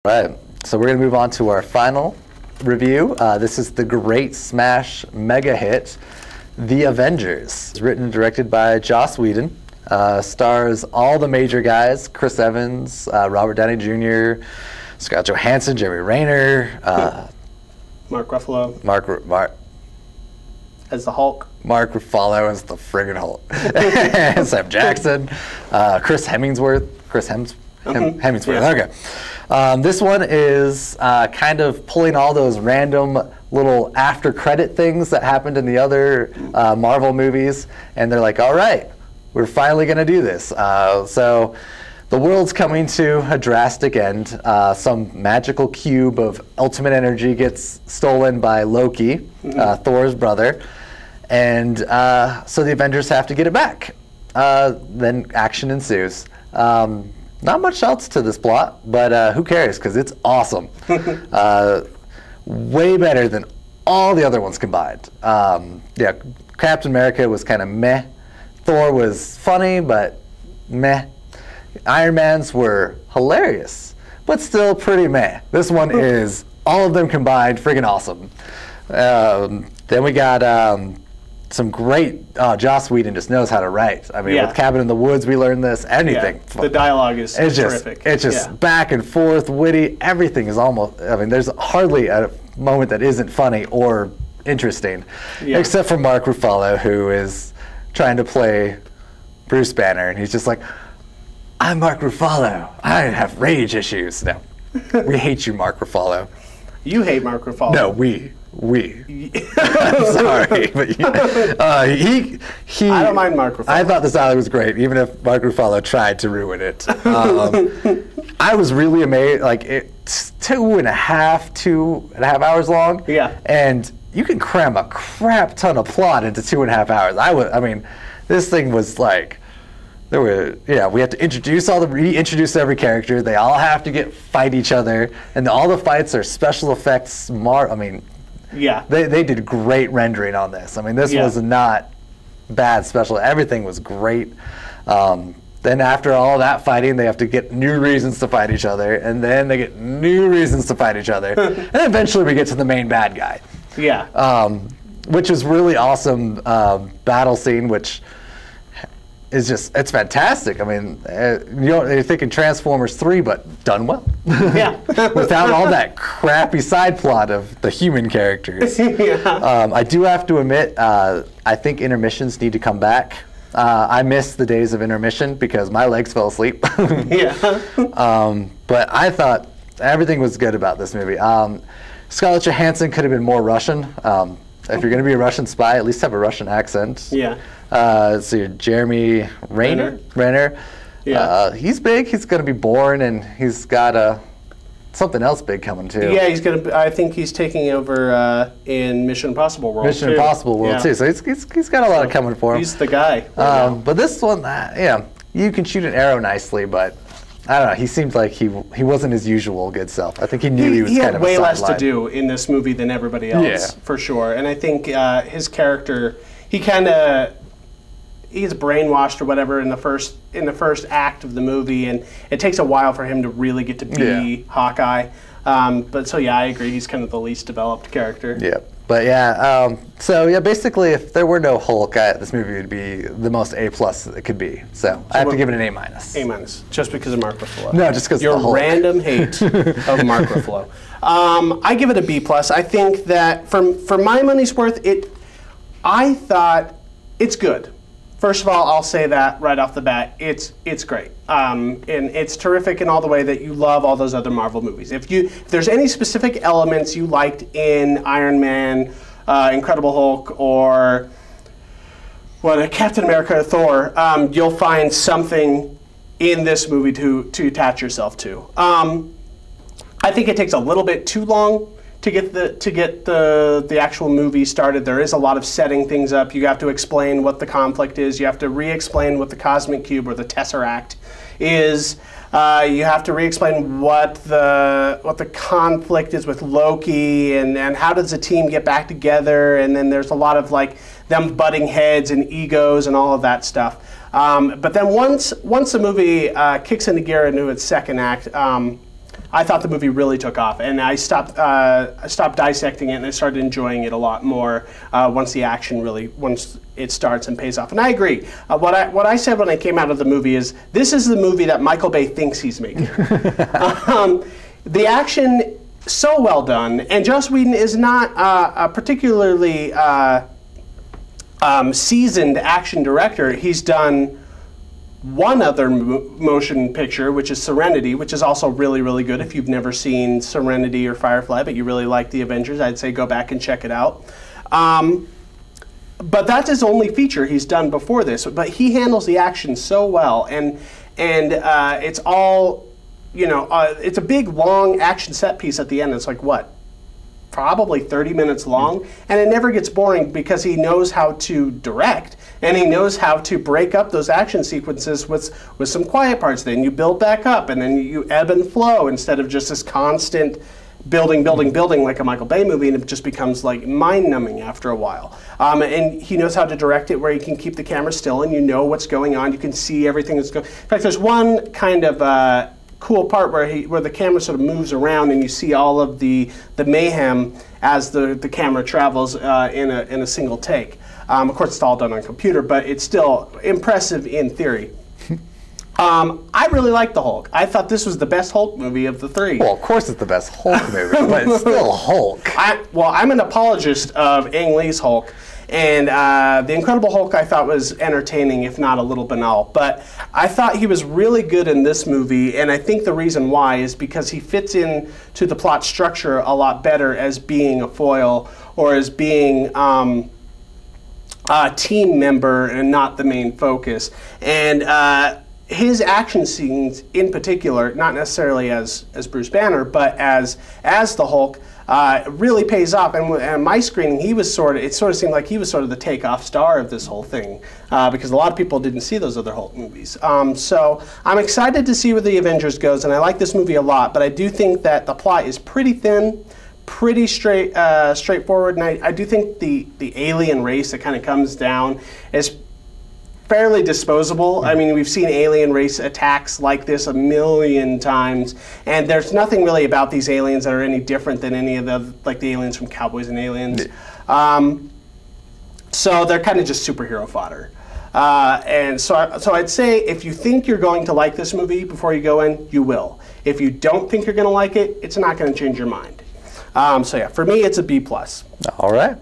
Right, so we're going to move on to our final review. This is the great smash mega hit, The Avengers. It's written and directed by Joss Whedon. Stars all the major guys: Chris Evans, Robert Downey Jr., Scarlett Johansson, Jeremy Renner, Mark Ruffalo. Mark As the Hulk. Mark Ruffalo as the friggin' Hulk. Sam Jackson, Chris Hemsworth. Hemsworth. Yeah. Okay. This one is kind of pulling all those random little after credit things that happened in the other Marvel movies, and they're like, all right, we're finally going to do this. So the world's coming to a drastic end. Some magical cube of ultimate energy gets stolen by Loki, Thor's brother, and so the Avengers have to get it back. Then action ensues. Not much else to this plot, but who cares, because it's awesome. Way better than all the other ones combined. Yeah, Captain America was kind of meh. Thor was funny, but meh. Iron Man's were hilarious, but still pretty meh. This one is all of them combined friggin' awesome. Then we got some great, Joss Whedon just knows how to write. I mean, with Cabin in the Woods, we learned this, anything. Yeah. The dialogue is terrific. It's just back and forth, witty, everything is almost, I mean, there's hardly a moment that isn't funny or interesting, except for Mark Ruffalo, who is trying to play Bruce Banner, and he's just like, I'm Mark Ruffalo, I have rage issues. No, we hate you, Mark Ruffalo. You hate Mark Ruffalo. No, we. I'm sorry, but he. I don't mind Mark Ruffalo. I thought the dialogue was great, even if Mark Ruffalo tried to ruin it. I was really amazed. Like, it's 2.5 hours long. Yeah. And you can cram a crap ton of plot into 2.5 hours. I mean, this thing was like. We have to reintroduce every character. They all have to fight each other, and all the fights are special effects. They did great rendering on this. I mean, this was not bad special. Everything was great. Then after all that fighting, they have to get new reasons to fight each other, and then they get new reasons to fight each other, and eventually we get to the main bad guy. Yeah. Which is really awesome battle scene, which. It's fantastic. I mean, you're thinking Transformers 3, but done well. Yeah. Without all that crappy side plot of the human characters. I do have to admit, I think intermissions need to come back. I miss the days of intermission because my legs fell asleep. But I thought everything was good about this movie. Scarlett Johansson could have been more Russian. If you're going to be a Russian spy, at least have a Russian accent. Yeah. So Jeremy Renner. Yeah. He's big. He's going to be born, and he's got something else big coming too. Yeah, he's going to. I think he's taking over in Mission Impossible World. Mission Impossible World too. So he's got a lot coming for him. He's the guy. But this one, you can shoot an arrow nicely, but. I don't know. He seemed like he wasn't his usual good self. I think he knew he was kind of a way less sideline. to do in this movie than everybody else, for sure. And I think his character, he's brainwashed or whatever in the first act of the movie, and it takes a while for him to really get to be Hawkeye. But I agree. He's kind of the least developed character. Yeah. But basically, if there were no Hulk, this movie would be the most A+ it could be. So I have to give it an A-. A-, just because of Mark Ruffalo. No, just because your random hate of Mark Ruffalo. I give it a B+. I think that for my money's worth, I thought it's good. First of all, I'll say that right off the bat, it's great, and it's terrific in all the way that you love all those other Marvel movies. If there's any specific elements you liked in Iron Man, Incredible Hulk, or Captain America or Thor, you'll find something in this movie to attach yourself to. I think it takes a little bit too long to get the actual movie started. There is a lot of setting things up. You have to explain what the conflict is. You have to re-explain what the Cosmic Cube or the Tesseract is. You have to re-explain what the conflict is with Loki and how does the team get back together. And then there's a lot of them butting heads and egos and all of that stuff. But then once the movie kicks into gear into its second act, I thought the movie really took off, and I stopped dissecting it, and I started enjoying it a lot more once it starts and pays off. And I agree. What I said when I came out of the movie is, this is the movie that Michael Bay thinks he's making. The action, so well done, and Joss Whedon is not a particularly seasoned action director. He's done one other motion picture, which is Serenity, which is also really, really good. If you've never seen Serenity or Firefly, but you really like the Avengers, I'd say go back and check it out. But that's his only feature he's done before this. But he handles the action so well, and it's all, it's a big, long action set piece at the end. It's like, what? Probably 30 minutes long, and it never gets boring because he knows how to direct, and he knows how to break up those action sequences with some quiet parts. Then you build back up, and then you ebb and flow instead of just this constant building like a Michael Bay movie, and it just becomes like mind-numbing after a while. And he knows how to direct it where he can keep the camera still, and you know what's going on. You can see everything that's going. In fact, there's one kind of cool part where the camera sort of moves around and you see all of the mayhem as the camera travels in a single take. Of course, it's all done on computer, but it's still impressive in theory. I really liked the Hulk. I thought this was the best Hulk movie of the three. Well, of course it's the best Hulk movie, but it's still Hulk. I'm an apologist of Ang Lee's Hulk. And The Incredible Hulk I thought was entertaining, if not a little banal. But I thought he was really good in this movie, and I think the reason why is because he fits in to the plot structure a lot better as being a foil or as being a team member and not the main focus. And his action scenes in particular, not necessarily as Bruce Banner, but as the Hulk, really pays off. And at my screening, it sort of seemed like he was sort of the takeoff star of this whole thing, because a lot of people didn't see those other Hulk movies. So I'm excited to see where the Avengers goes, and I like this movie a lot, but I do think that the plot is pretty thin, pretty straightforward, and I do think the alien race that kind of comes down is fairly disposable. I mean, we've seen alien race attacks like this a million times, and there's nothing really about these aliens that are any different than any of the aliens from Cowboys and Aliens. So they're kind of just superhero fodder. And so I'd say if you think you're going to like this movie before you go in, you will. If you don't think you're going to like it, it's not going to change your mind. So yeah, for me, it's a B+. All right.